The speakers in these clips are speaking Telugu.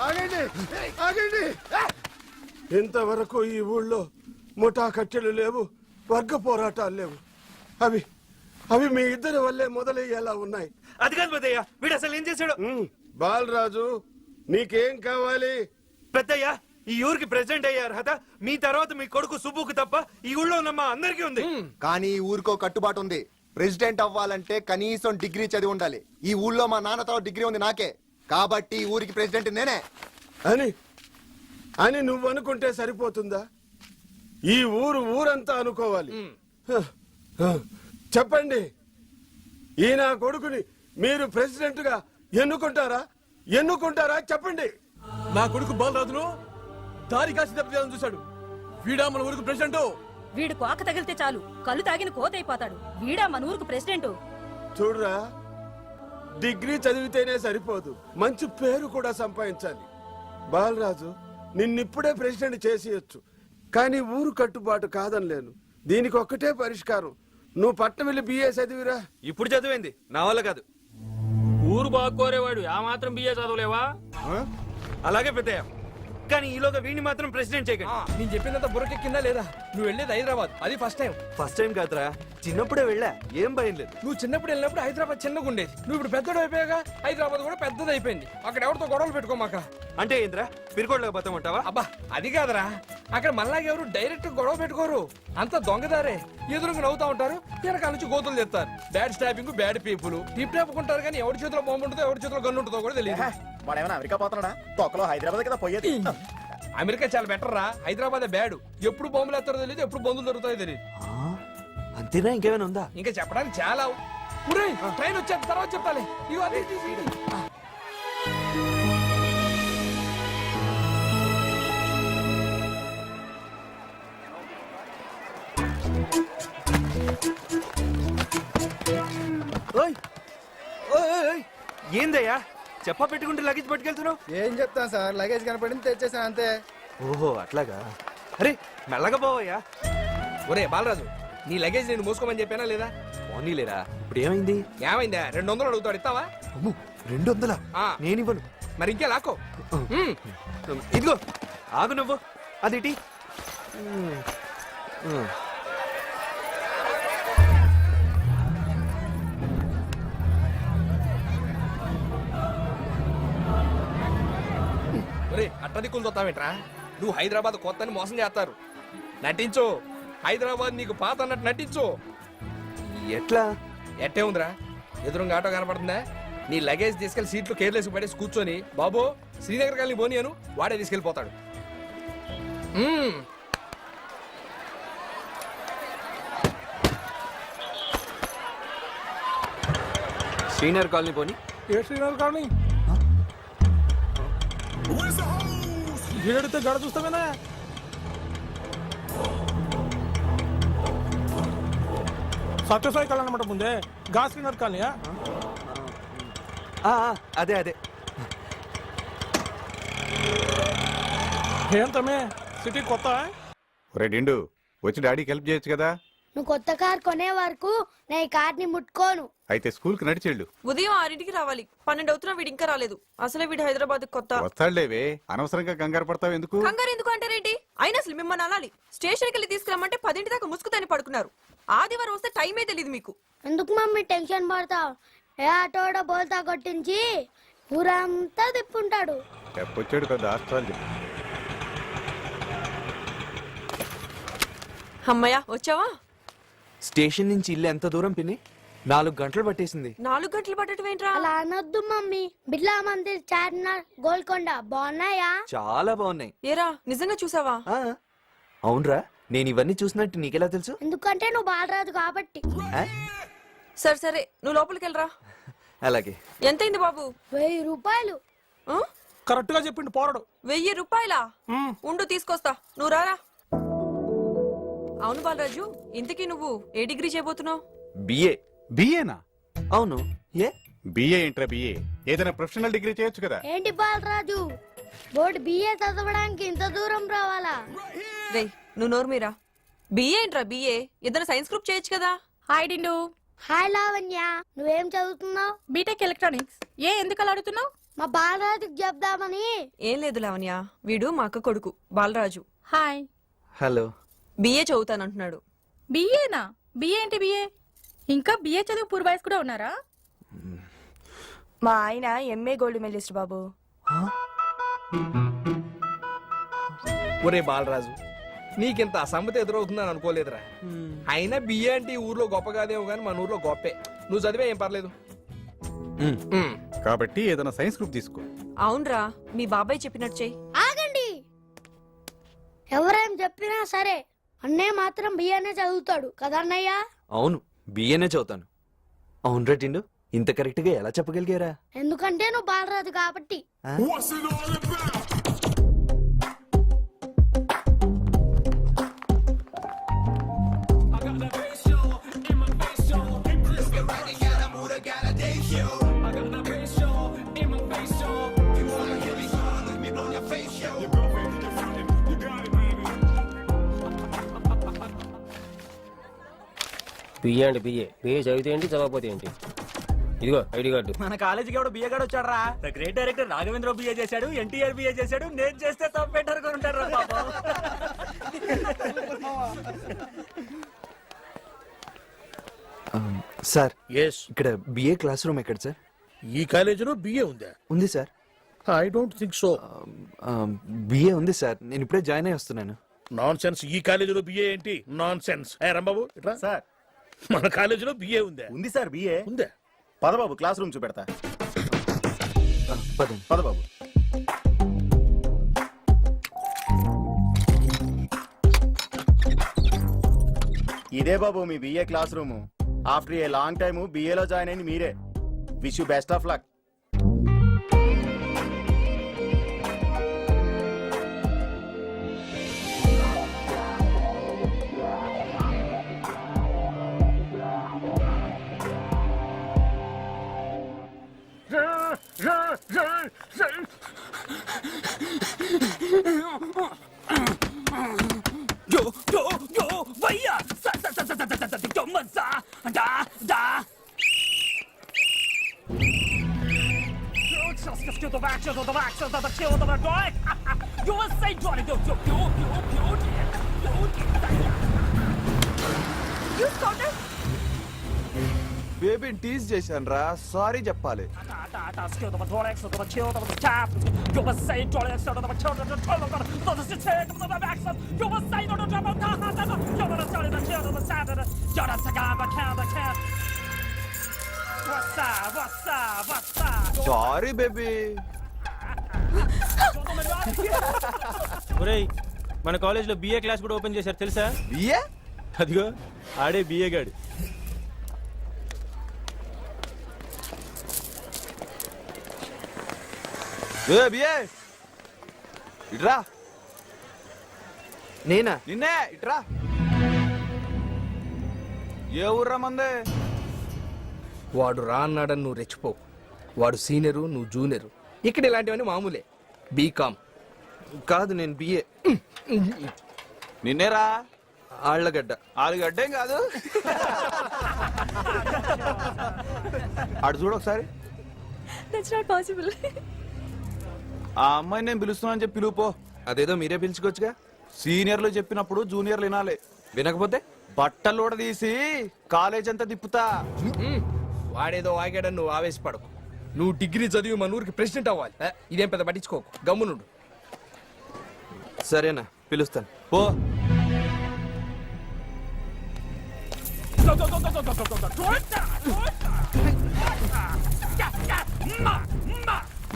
ఆగండి ఆగండి. ఇంతవరకు ఈ ఊళ్ళో ముఠా కట్టెలు లేవు, వర్గ పోరాటాలు లేవు. అవి అవి మీ ఇద్దరి వల్లే మొదలయ్యేలా ఉన్నాయి. అది కాదు పెద్దయ్య, వీడు అసలు ఏం చేశాడు? బాలరాజు, నీకేం కావాలి? పెద్దయ్య, ఈ ఊరికి ప్రెసిడెంట్ అయ్యే అర్హత మీ తర్వాత మీ కొడుకు సుబ్బుకు తప్ప ఈ ఊళ్ళో ఉన్న మా అందరికీ ఉంది. కానీ ఈ ఊరికో కట్టుబాటు ఉంది. ప్రెసిడెంట్ అవ్వాలంటే కనీసం డిగ్రీ చదివి ఉండాలి. ఈ ఊళ్ళో మా నాన్నతో డిగ్రీ ఉంది నాకే, కాబట్టి ఈ ఊరికి ప్రెసిడెంట్ నేనే. అని అని నువ్వు అనుకుంటే సరిపోతుందా? ఈ ఊరంతా అనుకోవాలి. చెప్పండి, ఈ నా కొడుకుని మీరు ప్రెసిడెంట్ గా ఎన్నుకుంటారా చెప్పండి. నా కొడుకు బాలరాజును దారి కాసి తప్పించాలని చూశాడు. వీడా మన ఊరికి ప్రెసిడెంట్. వీడు కోక తగిలితే చాలు కళ్ళు తాగిన కోతైపోతాడు. వీడా మన ఊరికి ప్రెసిడెంట్. చూడరా, డిగ్రీ చదివితేనే సరిపోదు, మంచి పేరు కూడా సంపాదించాలి. బాలరాజు, నిన్నిప్పుడే ప్రెసిడెంట్ చేసేయచ్చు, కానీ ఊరు కట్టుబాటు కాదనిలేను. దీనికి ఒక్కటే పరిష్కారం, నువ్వు పట్నం వెళ్ళి బిఏ చదివిరా. ఇప్పుడు చదివింది నా వల్ల కాదు. ఊరు బాగా కోరేవాడు ఆ మాత్రం బిఏ చదవలేవా? అలాగే పెద్దయ్య, కానీ ఈలోగా వీడిని మాత్రం ప్రెసిడెంట్ చేయకండి. నేను చెప్పినంత బుర్రకెక్కిందా లేదా? నువ్వు వెళ్ళేది హైదరాబాద్, అది ఫస్ట్ టైం. ఫస్ట్ టైం కాదురా, చిన్నప్పుడే వెళ్ళా, ఏం భయం లేదు. నువ్వు చిన్నప్పుడు వెళ్ళినప్పుడు హైదరాబాద్ చిన్నగా ఉండేది. నువ్వు ఇప్పుడు పెద్దడు అయిపోయాగా హైదరాబాద్ కూడా పెద్దది అయిపోయింది. అక్కడ ఎవరితో గొడవలు పెట్టుకోమాక. అంటే ఏంద్రా, పిరికోడ్లోకి పోతామంటావా? అబ్బా అది కాదురా, అక్కడ మళ్ళాగెవరు డైరెక్ట్ గొడవ పెట్టుకోరు. అంత దొంగదారే, ఎదురుగా నవ్వుతా ఉంటారు, వెనకాల నుంచి గోతులు తెస్తారు. Bad stopping, bad people tip టాపుకుంటారు. కానీ ఎవరి చేతిలో బాంబు ఉంటుందో ఎవరి చేతిలో గన్ను ఉంటుందో కూడా తెలియదు. వాడేమైనా అమెరికా పోతున్నాడా? తొక్కలో హైదరాబాద్ కదా పోయేది. అమెరికా చాలా బెటర్ రా, హైదరాబాద్ బ్యాడ్. ఎప్పుడు బాంబులు ఎత్తారో తెలియదు, ఎప్పుడు బంధువులు దొరుకుతాయో తెలియదు. అంతేనా, ఇంకేమైనా ఉందా? ఇంకా చెప్పడానికి చాలా. ట్రైన్ వచ్చేది తర్వాత చెప్తాలే. ఇగో అదే ఏందయ్యా చెప్పా పెట్టుకుంటే లగేజ్ పట్టుకెళ్తున్నావు? ఏం చెప్తాను సార్, లగేజ్ కనపడింది తెచ్చేసాను అంతే. ఓహో అట్లాగా. అరే మెల్లగా పోవయ్యా. ఒరే బాలరాజు, నీ లగేజ్ నేను మోసుకోమని చెప్పానా లేదా? పోనీలేరా, ఇప్పుడు ఏమైంది? ఏమైందా? 200 అడుగుతాడు, ఇస్తావా? 200? నేను ఇవ్వను. మరి ఇంకే లాక్కో. ఇదిగో ఆగు నువ్వు, అదేటి. అట్టదిక్కులు తొత్తావేంట్రా? నువ్వు హైదరాబాద్ కొత్తని మోసం చేస్తారు. నటించు, హైదరాబాద్ నీకు పాత అన్నట్టు నటించు. ఎట్లా? ఎట్టే ఉందిరా, ఎదురుగా ఆటో కనపడుతుందా? నీ లగేజ్ తీసుకెళ్లి సీట్లు కేర్లెస్ పడేసి కూర్చొని బాబు శ్రీనగర్ కాలనీ పోనీ అను, వాడే తీసుకెళ్లిపోతాడు. శ్రీనగర్ కాలనీ పోనీ. ఏ శ్రీనగర్ కాలనీ? ఏడితే గడ చూస్తామేనా? సత్యసాయి కళ్యాణ మండపం ముందే గా శ్రీనగర్ కాలనీయా? అదే అదే. ఏంతమే సిటీ కొత్త? రెడిండు వచ్చి డాడీకి హెల్ప్ చేయొచ్చు కదా. నువ్వు కొత్త కార్ కొనే వరకు నేను ఈ కార్ని ముట్టుకోను. అయితే స్కూల్ కి నడిచెళ్ళు. ఉదయం 6ంటికి రావాలి, 12 అవుతున్నా వీడు ఇంకా రాలేదు. అసలే వీడు హైదరాబాద్ కొత్త. వస్తాడులేవే, అనవసరంగా కంగారు పడతావు ఎందుకు? కంగారు ఎందుకు అంటారేంటి? అయినా అసలు మిమ్మల్ని అనాలి. స్టేషన్కి వెళ్ళి తీసుకురమ్మంటే 10 దాకా ముసుగుతాని పడుకున్నారు. ఆదివారం వస్తే టైమే తెలియదు మీకు. ఎందుకు మమ్మీ టెన్షన్ పడతావు? ఏ ఆటోడో బోల్తా కొట్టించి ఊరంతా తిప్పుంటాడు. చెప్పొచ్చాడు పెద్ద ఆస్ట్రాలజీ. అమ్మయ్యా వచ్చావా? స్టేషన్ నుంచి ఇల్లు ఎంత దూరం పిన్ని? 4 గంటలు పట్టేసింది. 4 గంటలు పట్టడం ఏంట్రా? అలా అనొద్దు మమ్మీ. బిర్లా మందిర్, చార్మినార్, గోల్కొండ బాగున్నాయా? చాలా బాగున్నాయి. ఏరా నిజంగా చూసావా? అవునరా, నేను ఇవన్నీ చూసినట్టు నీకెలా తెలుసు? ఎందుకంటే నువ్వు బాలరాజు కాబట్టి. సరే సరే, నువ్వు లోపలికి వెళ్ళరా. అలాగే. ఎంతైంది బాబు? 1000 రూపాయలు. కరెక్ట్ గా చెప్పిండు పోరడు. 1000 రూపాయలా? ఉండు తీసుకొస్తా, నువ్వు రారా. అవును బాలరాజు, ఇంతకీ నువ్వు ఏ డిగ్రీ చేయబోతున్నావు? బిఏ. బిఏనా? అవును. ఏ బిఏ ఏంట్రా బిఏ? ఏదైనా ప్రొఫెషనల్ డిగ్రీ చేయొచ్చు కదా. ఏంటి బాలరాజు, బోర్డు బిఏ చదవడానికి ఇంత దూరం రావాలా? రే నువ్వు నోరు మీరా. బిఏ ఏంట్రా బిఏ? ఏదైనా సైన్స్ గ్రూప్ చేయొచ్చు కదా. హాయ్ డిండు. హాయ్ లావణ్య, నువ్వేం చదువుతున్నావు? BTech electronics. ఎందుకు అలా అడుగుతున్నావు? మా బాలరాజుకి చెప్దామని. ఏం లేదు లావణ్య, వీడు మా అక్క కొడుకు బాలరాజు. హాయ్. హలో. బిఏ చదువుతానంటున్నాడు. బిఏనా? బిఏ ఏంటి బిఏ? ఇంకా బిఏ చదువు పూర్వాయిస్ కూడా ఉన్నారా? మా ఆయన ఎంఏ గోల్డ్ మెడలిస్ట్ బాబు. ఒరే బాలరాజు, నీకింత అసమ్మతి ఎదురవుతుందని అనుకోలేదురా. అయినా బిఏ అంటే ఈ ఊర్లో గొప్ప కాదేమో కానీ మన ఊర్లో గొప్పే. నువ్వు చదివే ఏం పర్లేదు. కాబట్టి ఏదైనా సైన్స్ గ్రూప్ తీసుకో. అవునరా, మీ బాబాయ్ చెప్పినట్టు చెయ్యి. ఆగండి, ఎవరేం చెప్పినా సరే అన్నయ్య మాత్రం బియ్యనే చదువుతాడు కదా అన్నయ్య? అవును, బిఏనే చదువుతాను. అవును రా టిండు, ఇంత కరెక్ట్ గా ఎలా చెప్పగలిగారా? ఎందుకంటే నువ్వు బాలరాజు కాబట్టి. బిఏ అంటే బిఏ చదివితే ఏంటి, చదవకపోతే ఏంటి? ఇదిగో ఐడి కార్డు. మన కాలేజీకి ఎవడు బిఏ గాడు వచ్చాడు రా. The great director Raghavendra BA చేశాడు, ఎన్టీఆర్ బిఏ చేశాడు, నేను చేస్తే తప్పెట్టారు ఉంటారు. సార్, ఎస్, ఇక్కడ బిఏ క్లాస్ రూమ్ ఎక్కడ సార్? ఈ కాలేజీలో బిఏ ఉందా? ఉంది sir. I don't think so. BA ఉంది సార్, నేను ఇప్పుడే జాయిన్ అయ్యి వస్తున్నాను. Nonsense. ఈ కాలేజీలో బిఏ ఏంటి నాన్ సెన్స్? రంబాబు ఇట్లా. సార్, మన కాలేజీలో బిఏ ఉందా? ఉంది సార్ బిఏ. ఉందా? పదబాబు క్లాస్ రూమ్ చూపెడతా. పదండి. పదబాబు. ఇదే బాబు మీ BA classroom. After a long time బిఏలో జాయిన్ అయింది మీరే. Wish you best of luck. బేబీని టీజ్ చేశాను రా, సారీ చెప్పాలి. Sorry baby. ఒరేయ్, మన కాలేజ్ లో బిఏ క్లాస్ కూడా ఓపెన్ చేశారు తెలుసా? బిఏ? అదిగో ఆడే బిఏ గాడు. బిఏ ఇట్రా. నేనా? నిన్నే ఇట్రా. ఏ ఊర్రా మందే? వాడు రా అన్నాడని నువ్వు రెచ్చిపో. వాడు సీనియరు, నువ్వు జూనియరు. ఇక్కడ ఇలాంటివన్నీ మామూలే. బీకామ్. కాదు, నేను బిఏ. నిన్నేరా? ఆళ్ళగడ్డ. ఆలుగడ్డేం కాదు. అటు చూడు ఒకసారి. That's not possible. ఆ అమ్మాయిని నేను పిలుస్తున్నాను చెప్పి పిలువుపో. అదేదో మీరే పిలుచుకోవచ్చుగా. సీనియర్లు చెప్పినప్పుడు జూనియర్లు వినాలి. వినకపోతే బట్టలు కూడా తీసి కాలేజ్ అంతా తిప్పుతా. వాడేదో వాగాడని నువ్వు ఆవేశపడకు. నువ్వు డిగ్రీ చదివి మన ఊరికి ప్రెసిడెంట్ అవ్వాలి. ఇదేం పెద్ద పట్టించుకోకు, గమ్మునుండు. సరేనా, పిలుస్తాను పో.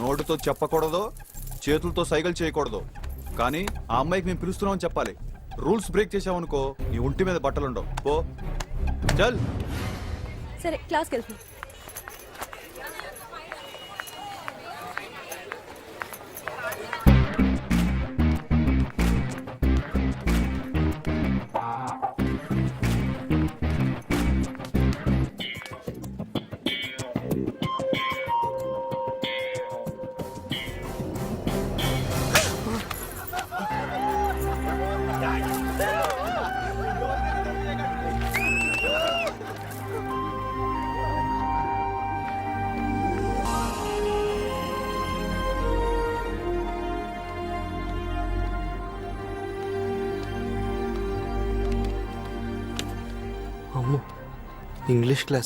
నోటుతో చెప్పకూడదు, చేతులతో సైకిల్ చేయకూడదు. కానీ ఆ అమ్మాయికి మేము పిలుస్తున్నామని చెప్పాలి. రూల్స్ బ్రేక్ చేసావనుకో నీ ఒంటి మీద బట్టలుండవు. పో చల్. సరే, క్లాస్కి వెళ్తున్నా. English class